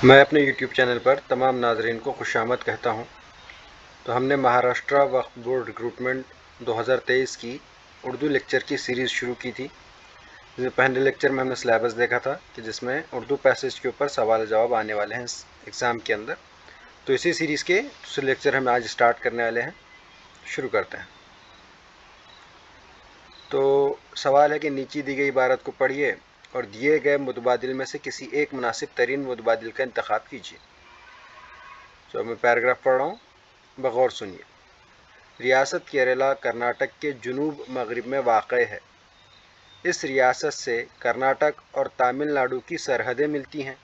میں اپنے YouTube channel پر تمام ناظرین کو خوش آمد کہتا ہوں۔ تو ہم نے مہاراشٹرا وقف بورڈ ریکروٹمنٹ 2023 کی اردو لیکچر کی سیریز شروع کی تھی۔ پہلے لیکچر میں ہم نے سلیبس دیکھا تھا کہ جس میں اردو پیسج کے اوپر سوال جواب آنے والے ہیں ایگزام کے اندر۔ تو اسی سیریز کے دوسرے لیکچر ہم آج سٹارٹ کرنے والے ہیں۔ شروع کرتے ہیں۔ تو سوال ہے کہ نیچے دی گئی عبارت کو پڑھیے اور دیے گئے متبادل میں سے کسی ایک مناسب ترین متبادل کا انتخاب کیجیے۔ تو میں پیراگراف پڑھ رہا ہوں، بغور سنیے۔ ریاست کیرلا کرناٹک کے جنوب مغرب میں واقع ہے۔ اس ریاست سے کرناٹک اور تامل ناڈو کی سرحدیں ملتی ہیں۔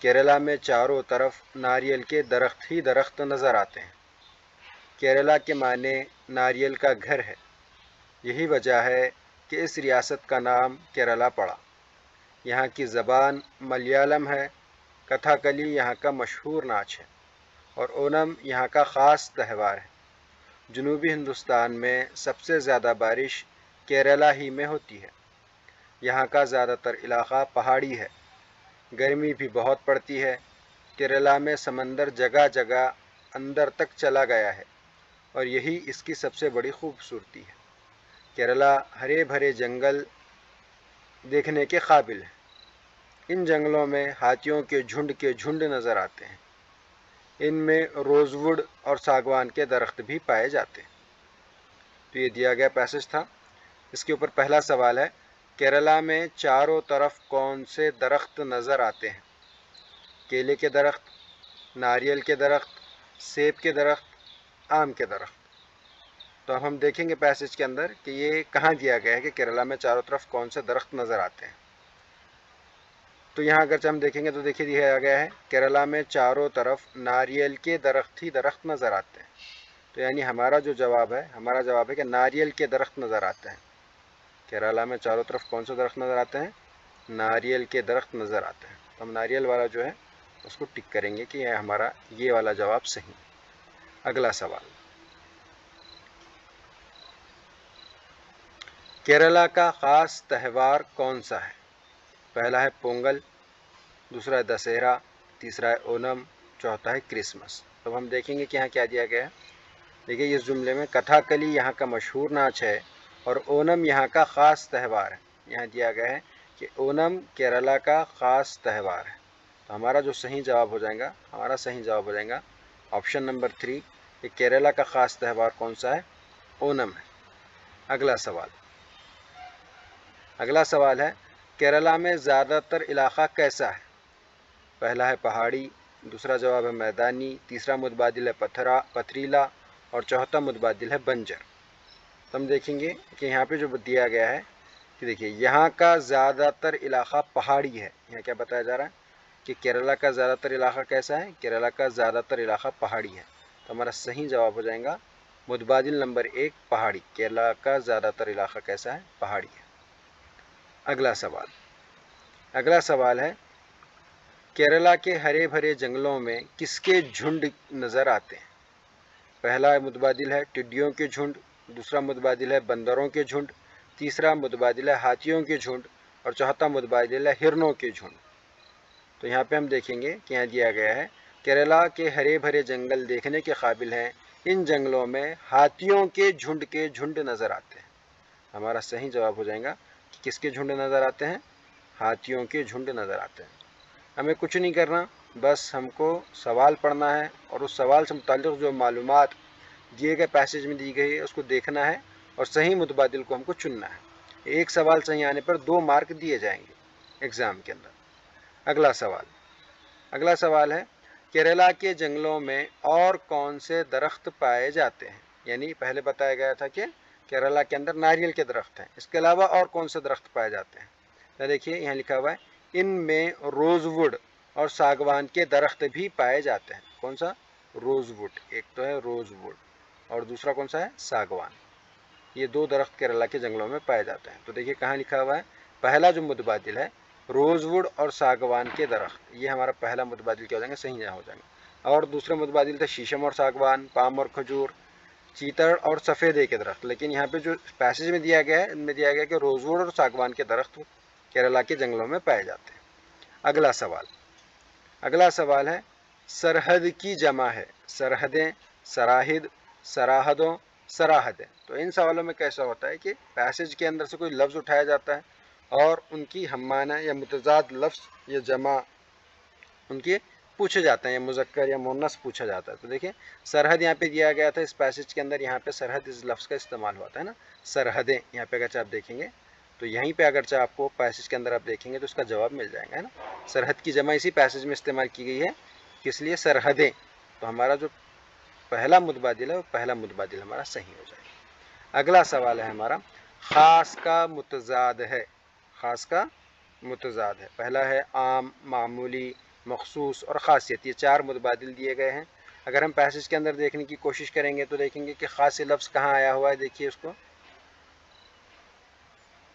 کیرلا میں چاروں طرف ناریل کے درخت ہی درخت نظر آتے ہیں۔ کیرلا کے معنی ناریل کا گھر ہے۔ یہی وجہ ہے کہ اس ریاست کا نام کیرلا پڑا۔ یہاں کی زبان ملیالم ہے۔ کتھاکلی یہاں کا مشہور ناچ ہے اور اونم یہاں کا خاص تہوار ہے۔ جنوبی ہندوستان میں سب سے زیادہ بارش کیرلا ہی میں ہوتی ہے۔ یہاں کا زیادہ تر علاقہ پہاڑی ہے۔ گرمی بھی بہت پڑتی ہے۔ کیرلا میں سمندر جگہ جگہ اندر تک چلا گیا ہے اور یہی اس کی سب سے بڑی خوبصورتی ہے۔ کیرلا ہرے بھرے جنگل دیکھنے کے قابل ہے۔ ان جنگلوں میں ہاتھیوں کے جھنڈ نظر آتے ہیں۔ ان میں روز ووڈ اور ساگوان کے درخت بھی پائے جاتے ہیں۔ تو یہ دیا گیا پیسج تھا۔ اس کے اوپر پہلا سوال ہے، کیرلا میں چاروں طرف کون سے درخت نظر آتے ہیں؟ کیلے کے درخت، ناریل کے درخت، سیب کے درخت، آم کے درخت۔ تو اب ہم دیکھیں گے پیسج کے اندر کہ یہ کہاں دیا گیا ہے کہ کیرلا میں چاروں طرف کون سے درخت نظر آتے ہیں۔ تو یہاں اگرچہ ہم دیکھیں گے تو دیکھیے دیا گیا ہے کیرلا میں چاروں طرف ناریل کے درخت ہی درخت نظر آتے ہیں۔ تو یعنی ہمارا جواب ہے کہ ناریل کے درخت نظر آتے ہیں۔ کیرلا میں چاروں طرف کون سے درخت نظر آتے ہیں؟ ناریل کے درخت نظر آتے ہیں۔ تو ہم ناریل والا جو ہے اس کو ٹک کریں گے کہ یہ والا جواب صحیح۔ اگلا سوال، کیرلا کا خاص تہوار کون سا ہے؟ پہلا ہے پونگل، دوسرا ہے دسہرا، تیسرا ہے اونم، چوتھا ہے کرسمس۔ تو ہم دیکھیں گے کہ یہاں کیا دیا گیا ہے۔ دیکھیے اس جملے میں کتھاکلی یہاں کا مشہور ناچ ہے اور اونم یہاں کا خاص تہوار ہے۔ یہاں دیا گیا ہے کہ اونم کیرلا کا خاص تہوار ہے۔ تو ہمارا جو صحیح جواب ہو جائے گا آپشن نمبر 3 کہ کیرلا کا خاص تہوار کون سا ہے؟ اونم ہے۔ اگلا سوال ہے، کیرلا میں زیادہ تر علاقہ کیسا ہے؟ پہلا ہے پہاڑی، دوسرا جواب ہے میدانی، تیسرا متبادل ہے پتھریلا اور چوتھا متبادل ہے بنجر۔ تو ہم دیکھیں گے کہ یہاں پہ جو دیا گیا ہے کہ دیکھیے یہاں کا زیادہ تر علاقہ پہاڑی ہے۔ یہاں کیا بتایا جا رہا ہے کہ کیرلا کا زیادہ تر علاقہ کیسا ہے؟ کیرلا کا زیادہ تر علاقہ پہاڑی ہے۔ تو ہمارا صحیح جواب ہو جائے گا متبادل نمبر 1 پہاڑی۔ کیرلا کا زیادہ تر علاقہ کیسا ہے؟ پہاڑی ہے۔ اگلا سوال ہے، کیرلا کے ہرے بھرے جنگلوں میں کس کے جھنڈ نظر آتے ہیں؟ پہلا متبادل ہے ٹڈیوں کے جھنڈ، دوسرا متبادل ہے بندروں کے جھنڈ، تیسرا متبادل ہے ہاتھیوں کے جھنڈ اور چوتھا متبادل ہے ہرنوں کے جھنڈ۔ تو یہاں پہ ہم دیکھیں گے کہ یہاں دیا گیا ہے کیرلا کے ہرے بھرے جنگل دیکھنے کے قابل ہیں۔ ان جنگلوں میں ہاتھیوں کے جھنڈ نظر آتے ہیں۔ ہمارا صحیح جواب ہو جائے گا کہ کس کے جھنڈ نظر آتے ہیں؟ ہاتھیوں کے جھنڈ نظر آتے ہیں۔ ہمیں کچھ نہیں کرنا، بس ہم کو سوال پڑھنا ہے اور اس سوال سے متعلق جو معلومات دیے گئے پیسج میں دی گئی ہے اس کو دیکھنا ہے اور صحیح متبادل کو ہم کو چننا ہے۔ ایک سوال صحیح آنے پر 2 مارک دیے جائیں گے ایگزام کے اندر۔ اگلا سوال ہے، کیرلا کے جنگلوں میں اور کون سے درخت پائے جاتے ہیں؟ یعنی پہلے بتایا گیا تھا کہ کیرلا کے اندر ناریل کے درخت ہیں، اس کے علاوہ اور کون سے درخت پائے جاتے ہیں؟ تو دیکھیے یہاں لکھا ہوا ہے ان میں روز ووڈ اور ساگوان کے درخت بھی پائے جاتے ہیں۔ کون سا؟ روز ووڈ، ایک تو ہے روز ووڈ اور دوسرا کون سا ہے؟ ساگوان۔ یہ 2 درخت کیرلا کے جنگلوں میں پائے جاتے ہیں۔ تو دیکھیے کہاں لکھا ہوا ہے، پہلا جو متبادل ہے روز ووڈ اور ساگوان کے درخت، یہ ہمارا پہلا متبادل کیا ہو جائیں گے؟ صحیح ہو جائیں گے۔ اور دوسرے متبادل تھے شیشم اور ساگوان، پام اور کھجور، چیتڑ اور سفیدے کے درخت۔ لیکن یہاں پہ جو پیسج میں دیا گیا ہے ان میں دیا گیا کہ روز ووڈ اور ساگوان کے درخت کیرلا کے جنگلوں میں پائے جاتے ہیں۔ اگلا سوال، اگلا سوال ہے سرحد کی جمع ہے سرحدیں، سراحد، سراحدوں، سراحدیں. تو ان سوالوں میں کیسا ہوتا ہے کہ پیسج کے اندر سے کوئی لفظ اٹھایا جاتا ہے اور ان کی ہم معنی یا متضاد لفظ یا جمع ان کے پوچھے جاتے ہیں، یا مذکر یا مؤنث پوچھا جاتا ہے. تو دیکھیں سرحد یہاں پہ دیا گیا تھا اس پیسج کے اندر، یہاں پہ سرحد اس لفظ کا استعمال ہوا تھا نا، سرحدیں. یہاں پہ اگرچہ آپ دیکھیں گے تو یہیں پہ اگرچہ آپ کو پیسج کے اندر آپ دیکھیں گے تو اس کا جواب مل جائے گا نا. سرحد کی جمع اسی پیسج میں استعمال کی گئی ہے، کس لیے؟ سرحدیں. تو ہمارا جو پہلا متبادل ہے وہ پہلا متبادل ہمارا صحیح ہو جائے گا. اگلا سوال ہے ہمارا خاص کا متضاد ہے. خاص کا متضاد ہے. پہلا ہے عام، معمولی، مخصوص اور خاصیت. یہ 4 متبادل دیے گئے ہیں. اگر ہم پیسج کے اندر دیکھنے کی کوشش کریں گے تو دیکھیں گے کہ خاص لفظ کہاں آیا ہوا ہے. دیکھیے اس کو،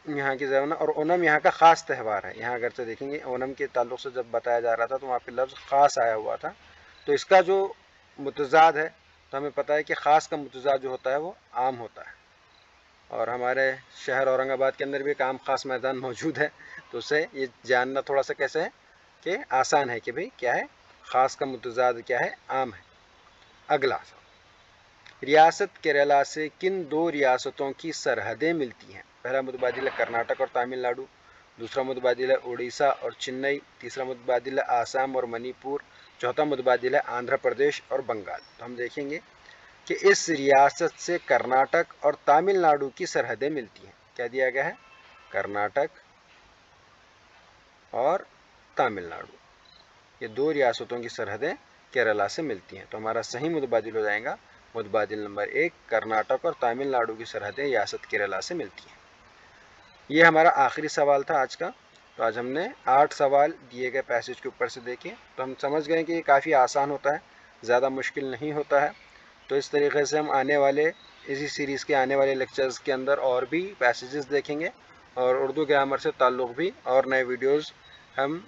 یہاں کی زبان، اور اونم یہاں کا خاص تہوار ہے. یہاں اگر سے دیکھیں گے اونم کے تعلق سے جب بتایا جا رہا تھا تو وہاں پہ لفظ خاص آیا ہوا تھا. تو اس کا جو متضاد ہے تو ہمیں پتہ ہے کہ خاص کا متضاد جو ہوتا ہے وہ عام ہوتا ہے. اور ہمارے شہر اورنگ آباد کے اندر بھی ایک عام خاص میدان موجود ہے، تو اسے یہ جاننا تھوڑا سا کیسے ہے کہ آسان ہے کہ بھئی کیا ہے خاص کا متضاد کیا ہے؟ عام ہے. اگلا ریاست کیرلا سے کن 2 ریاستوں کی سرحدیں ملتی ہیں؟ پہلا متبادل ہے کرناٹک اور تامل ناڈو، دوسرا متبادل ہے اڑیسہ اور چنئی، تیسرا متبادل ہے آسام اور منی پور، چوتھا متبادل ہے آندھرا پردیش اور بنگال. تو ہم دیکھیں گے کہ اس ریاست سے کرناٹک اور تامل ناڈو کی سرحدیں ملتی ہیں. کیا دیا گیا ہے؟ کرناٹک اور تامل ناڈو، یہ 2 ریاستوں کی سرحدیں کیرلا سے ملتی ہیں. تو ہمارا صحیح متبادل ہو جائے گا متبادل نمبر 1، کرناٹک اور تامل ناڈو کی سرحدیں ریاست کیرلا سے ملتی ہیں. یہ ہمارا آخری سوال تھا آج کا. تو آج ہم نے 8 سوال دیے گئے پیسج کے اوپر سے دیکھے، تو ہم سمجھ گئے کہ یہ کافی آسان ہوتا ہے، زیادہ مشکل نہیں ہوتا ہے. تو اس طریقے سے ہم آنے والے اسی سیریز کے آنے والے لیکچرز کے اندر اور بھی پیسیجز دیکھیں گے، اور اردو گرامر سے تعلق بھی اور نئے ویڈیوز ہم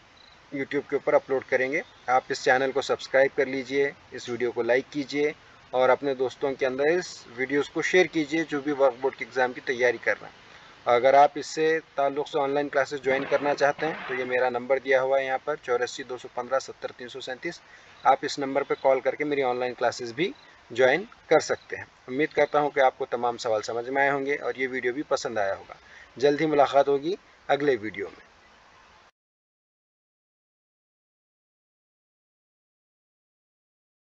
یوٹیوب کے اوپر اپلوڈ کریں گے. آپ اس چینل کو سبسکرائب کر لیجئے، اس ویڈیو کو لائک کیجئے اور اپنے دوستوں کے اندر اس ویڈیوز کو شیئر کیجئے جو بھی ورک بورڈ کے ایگزام کی تیاری کر رہے ہیں. اگر آپ اس سے تعلق سے آن لائن کلاسز جوائن کرنا چاہتے ہیں تو یہ میرا نمبر دیا ہوا ہے یہاں پر 84-215-70-337. آپ اس نمبر پہ کال کر کے میری آن لائن کلاسز بھی جوائن کر سکتے ہیں. امید کرتا ہوں کہ آپ کو تمام سوال سمجھ میں آئے ہوں گے اور یہ ویڈیو بھی پسند آیا ہوگا. جلد ہی ملاقات ہوگی اگلے ویڈیو میں.